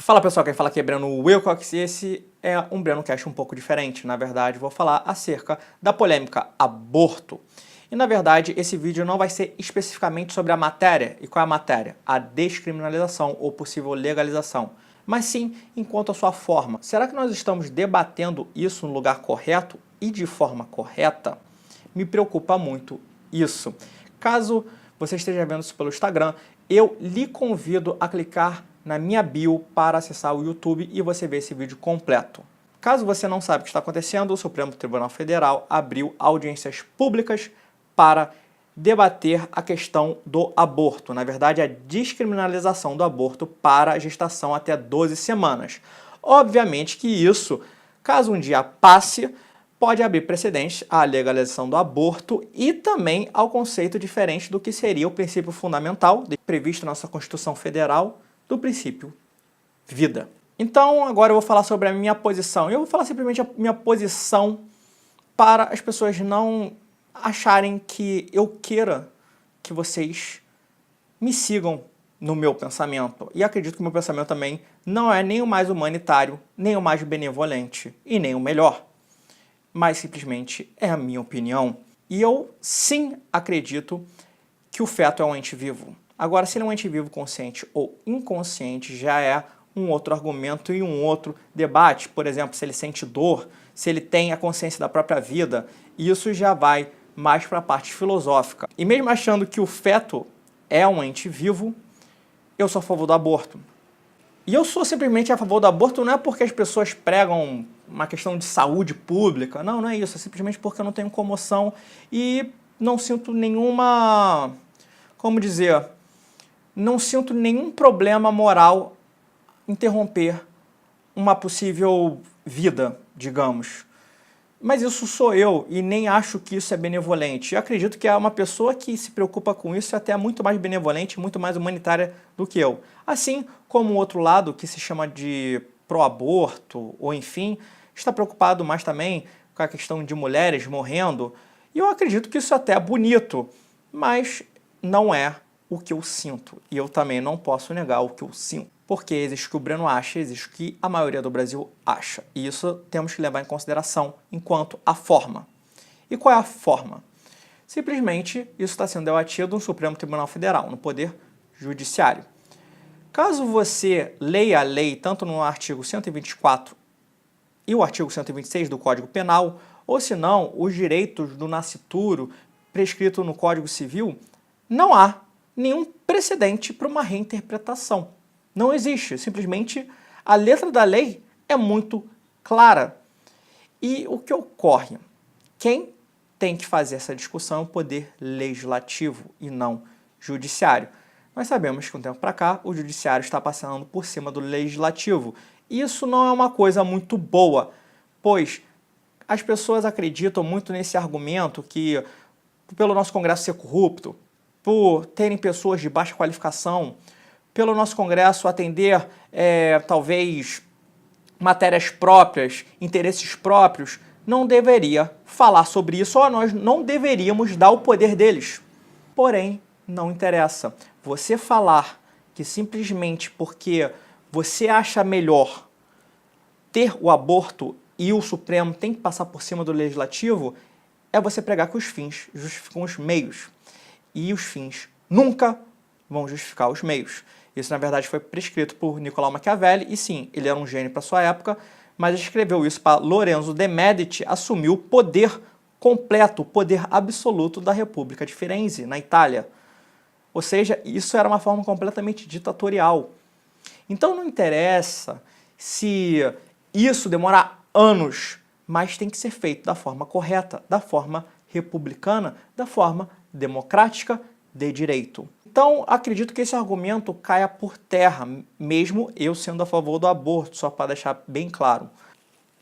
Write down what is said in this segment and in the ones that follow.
Fala pessoal, quem fala aqui é Breno Wilcox e esse é um BrenoCast um pouco diferente. Na verdade, vou falar acerca da polêmica aborto. E na verdade, esse vídeo não vai ser especificamente sobre a matéria. E qual é a matéria? A descriminalização ou possível legalização. Mas sim, enquanto a sua forma. Será que nós estamos debatendo isso no lugar correto e de forma correta? Me preocupa muito isso. Caso você esteja vendo isso pelo Instagram, eu lhe convido a clicar na minha bio para acessar o YouTube e você ver esse vídeo completo. Caso você não saiba o que está acontecendo, o Supremo Tribunal Federal abriu audiências públicas para debater a questão do aborto, na verdade a descriminalização do aborto para a gestação até 12 semanas. Obviamente que isso, caso um dia passe, pode abrir precedentes à legalização do aborto e também ao conceito diferente do que seria o princípio fundamental previsto na nossa Constituição Federal, do princípio vida. Então agora eu vou falar sobre a minha posição. Eu vou falar simplesmente a minha posição para as pessoas não acharem que eu queira que vocês me sigam no meu pensamento. E acredito que o meu pensamento também não é nem o mais humanitário, nem o mais benevolente e nem o melhor. Mas simplesmente é a minha opinião. E eu sim acredito que o feto é um ente vivo. Agora, se ele é um ente vivo consciente ou inconsciente, já é um outro argumento e um outro debate. Por exemplo, se ele sente dor, se ele tem a consciência da própria vida, isso já vai mais para a parte filosófica. E mesmo achando que o feto é um ente vivo, eu sou a favor do aborto. E eu sou simplesmente a favor do aborto não é porque as pessoas pregam uma questão de saúde pública, não é isso, é simplesmente porque eu não tenho comoção e não sinto nenhuma, como dizer, não sinto nenhum problema moral interromper uma possível vida, digamos. Mas isso sou eu e nem acho que isso é benevolente. Eu acredito que é uma pessoa que se preocupa com isso é até muito mais benevolente, muito mais humanitária do que eu. Assim como o outro lado, que se chama de pró-aborto, ou enfim, está preocupado mais também com a questão de mulheres morrendo. E eu acredito que isso até é bonito, mas não é o que eu sinto. E eu também não posso negar o que eu sinto. Porque existe o que o Breno acha, existe o que a maioria do Brasil acha. E isso temos que levar em consideração enquanto a forma. E qual é a forma? Simplesmente isso está sendo debatido no Supremo Tribunal Federal, no Poder Judiciário. Caso você leia a lei, tanto no artigo 124 e o artigo 126 do Código Penal, ou se não, os direitos do nascituro prescrito no Código Civil, não há nenhum precedente para uma reinterpretação. Não existe, simplesmente a letra da lei é muito clara. E o que ocorre? Quem tem que fazer essa discussão é o poder legislativo e não judiciário. Nós sabemos que de um tempo para cá o judiciário está passando por cima do legislativo. Isso não é uma coisa muito boa, pois as pessoas acreditam muito nesse argumento que pelo nosso Congresso ser corrupto, por terem pessoas de baixa qualificação, pelo nosso Congresso atender, talvez, matérias próprias, interesses próprios, não deveria falar sobre isso, ou nós não deveríamos dar o poder deles. Porém, não interessa. Você falar que simplesmente porque você acha melhor ter o aborto e o Supremo tem que passar por cima do Legislativo, é você pregar que os fins justificam os meios. E os fins nunca vão justificar os meios. Isso, na verdade, foi prescrito por Nicolau Machiavelli, e sim, ele era um gênio para sua época, mas escreveu isso para Lorenzo de Medici assumir o poder completo, o poder absoluto da República de Firenze, na Itália. Ou seja, isso era uma forma completamente ditatorial. Então não interessa se isso demorar anos, mas tem que ser feito da forma correta, da forma republicana, da forma democrática, de direito. Então, acredito que esse argumento caia por terra, mesmo eu sendo a favor do aborto, só para deixar bem claro.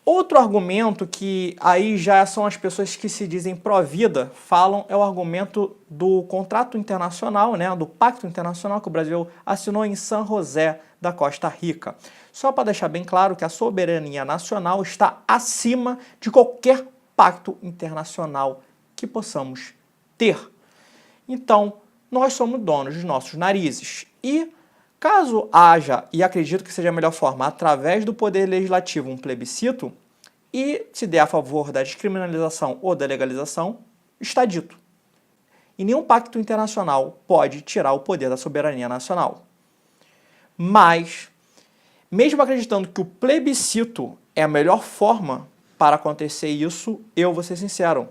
Outro argumento que aí já são as pessoas que se dizem pró-vida falam é o argumento do contrato internacional, né, do pacto internacional que o Brasil assinou em San José da Costa Rica. Só para deixar bem claro que a soberania nacional está acima de qualquer pacto internacional que possamos ter. Então, nós somos donos dos nossos narizes. E Caso haja, e acredito que seja a melhor forma, através do poder legislativo, um plebiscito, e se der a favor da descriminalização ou da legalização, está dito. E nenhum pacto internacional pode tirar o poder da soberania nacional. Mas, mesmo acreditando que o plebiscito é a melhor forma para acontecer isso, eu vou ser sincero.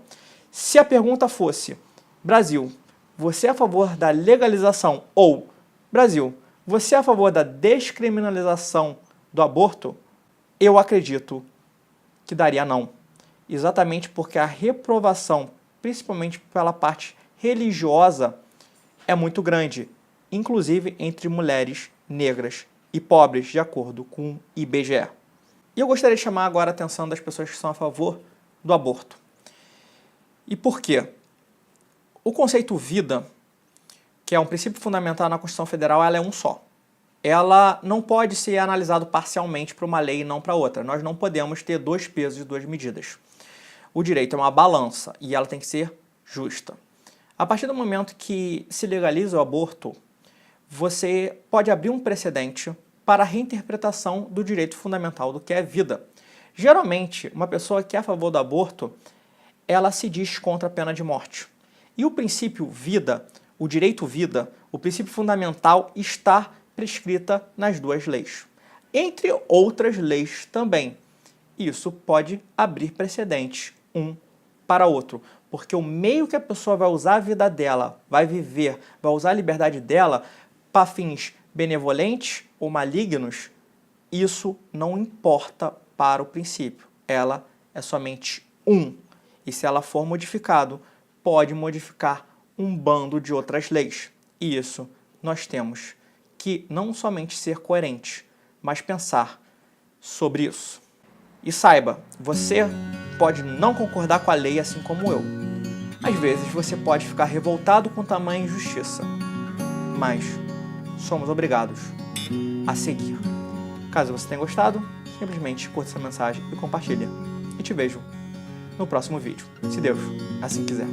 Se a pergunta fosse, Brasil, você é a favor da legalização? Ou, Brasil, você é a favor da descriminalização do aborto? Eu acredito que daria não. Exatamente porque a reprovação, principalmente pela parte religiosa, é muito grande, inclusive entre mulheres negras e pobres, de acordo com o IBGE. E eu gostaria de chamar agora a atenção das pessoas que são a favor do aborto. E por quê? O conceito vida, que é um princípio fundamental na Constituição Federal, ela é um só. Ela não pode ser analisado parcialmente para uma lei e não para outra. Nós não podemos ter dois pesos e duas medidas. O direito é uma balança e ela tem que ser justa. A partir do momento que se legaliza o aborto, você pode abrir um precedente para a reinterpretação do direito fundamental do que é vida. Geralmente, uma pessoa que é a favor do aborto, ela se diz contra a pena de morte. E o princípio vida, o direito vida, o princípio fundamental está prescrita nas duas leis. Entre outras leis também. Isso pode abrir precedentes um para outro, porque o meio que a pessoa vai usar a vida dela, vai viver, vai usar a liberdade dela para fins benevolentes ou malignos, isso não importa para o princípio. Ela é somente um. E se ela for modificado, pode modificar um bando de outras leis. E isso nós temos que não somente ser coerente, mas pensar sobre isso. E saiba, você pode não concordar com a lei assim como eu. Às vezes você pode ficar revoltado com tamanha injustiça, mas somos obrigados a seguir. Caso você tenha gostado, simplesmente curta essa mensagem e compartilha. E te vejo no próximo vídeo, se Deus assim quiser.